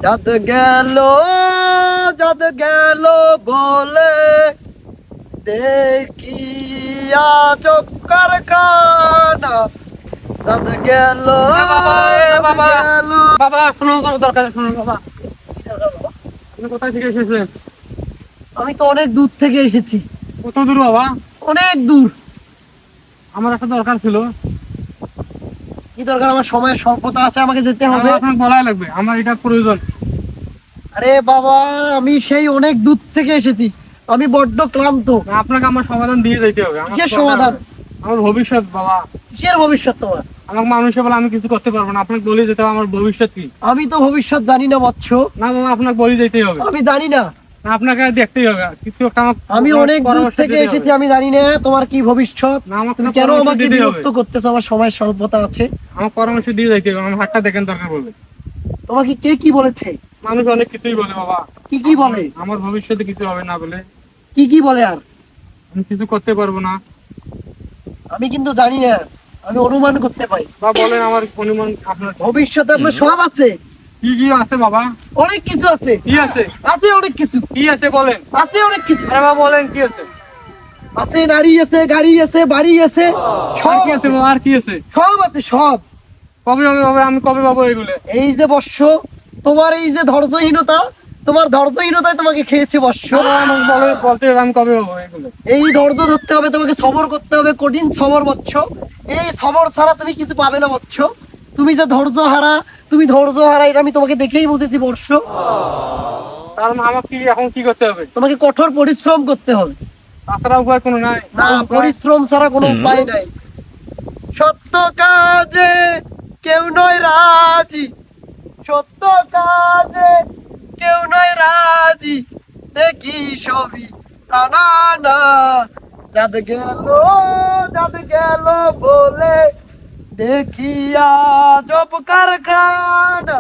চাঁদ গেল, চাঁদ গেল বলে দেখিয়া চোখ কারখানা। চাঁদ গেল, বাবা গেল। বাবা শোনো, কোনো দরকার শোনো বাবা। আপনি কোথায় থেকে এসেছেন? আমি তো অনেক দূর থেকে এসেছি, কত দূর বাবা? অনেক দূর। আমার একটা দরকার ছিল। কি দরকার? আমার সময়ের স্বল্পতা আছে, আমাকে যেতে হবে। আপনাকে বলাই লাগবে, আমার এটা প্রয়োজন। আরে বাবা, আমি সেই অনেক দূর থেকে এসেছি, আমি বড্ড ক্লান্ত। আপনাকে আমার সমাধান দিয়ে যেতে হবে। আমার কিসের করতে সমাধান? হবে। আমার ভবিষ্যৎ বাবা। কিসের ভবিষ্যৎ তোমার? আমাকে মানুষে বলে আমি কিছু করতে পারবো না, আপনাকে বলে যেতে হবে আমার ভবিষ্যৎ কি। আমি তো ভবিষ্যৎ জানি না বৎস। না বাবা, আপনাকে বলে যেতেই হবে। আমি জানি না, না, আপনাকে দেখতেই হবে কিছু একটা। আমি অনেক দূর থেকে এসেছি, আমি জানি না তোমার কি ভবিষ্যৎ। না, আমাকে তুমি তো কেন পরামর্শ আমাকে দিতেই হবে। বিরক্ত করতেছো? আমার সময়ের স্বল্পতা আছে। আমার পরামর্শ দিয়ে যাইতে হবে, আমার হাতটা দেখেন দরকার বলবে। তোমাকে কে কি বলেছে? মানুষ অনেক কিছুই বলে বাবা। কি কি বলে? আমার ভবিষ্যতে কিছু হবে না বলে। কি কি বলে? আর আমি কিছু করতে পারবো না। আমি কিন্তু জানি না, আমি অনুমান করতে পারি। বা বলেন আমার অনুমান আপনার। ভবিষ্যতে আপনার সব আছে, কি কি আছে বাবা? অনেক কিছু আছে। কি আছে? আছে অনেক কিছু, কি আছে বলেন? আছে অনেক কিছু। আরে বাবা বলেন কি আছে? আছে নারী আছে, গাড়ি আছে, বাড়ি আছে, আর সব কি আছে বাবা? আর কি আছে? সব আছে, সব। কবে হবে বাবা? আমি কবে পাবো এগুলো? এই যে বর্ষ, তোমার এই যে ধৈর্যহীনতা, তোমার ধৈর্যহীনতায় তোমাকে খেয়েছে বর্ষ। আমাকে বলতে হবে আমি কবে পাবো এগুলো। এই ধৈর্য ধরতে হবে, তোমাকে সবর করতে হবে, কঠিন সবর বৎস। এই সবর ছাড়া তুমি কিছু পাবে না বৎস। তুমি যে ধৈর্য হারা, তুমি ধৈর্য হারা, এটা আমি তোমাকে দেখেই বুঝেছি বর্ষ। তার মানে আমাকে এখন কি করতে হবে? তোমাকে কঠোর পরিশ্রম করতে হবে। তাছাড়া উপায় কোনো নাই? না, পরিশ্রম ছাড়া কোনো উপায় নাই। সত্য কাজে কেউ নয় রাজি, সত্য কাজে কেউ নয় রাজি, দেখি সবই কানা না। চাঁদ গেল, চাঁদ গেল বলে দেখিয়া জব কারখানা।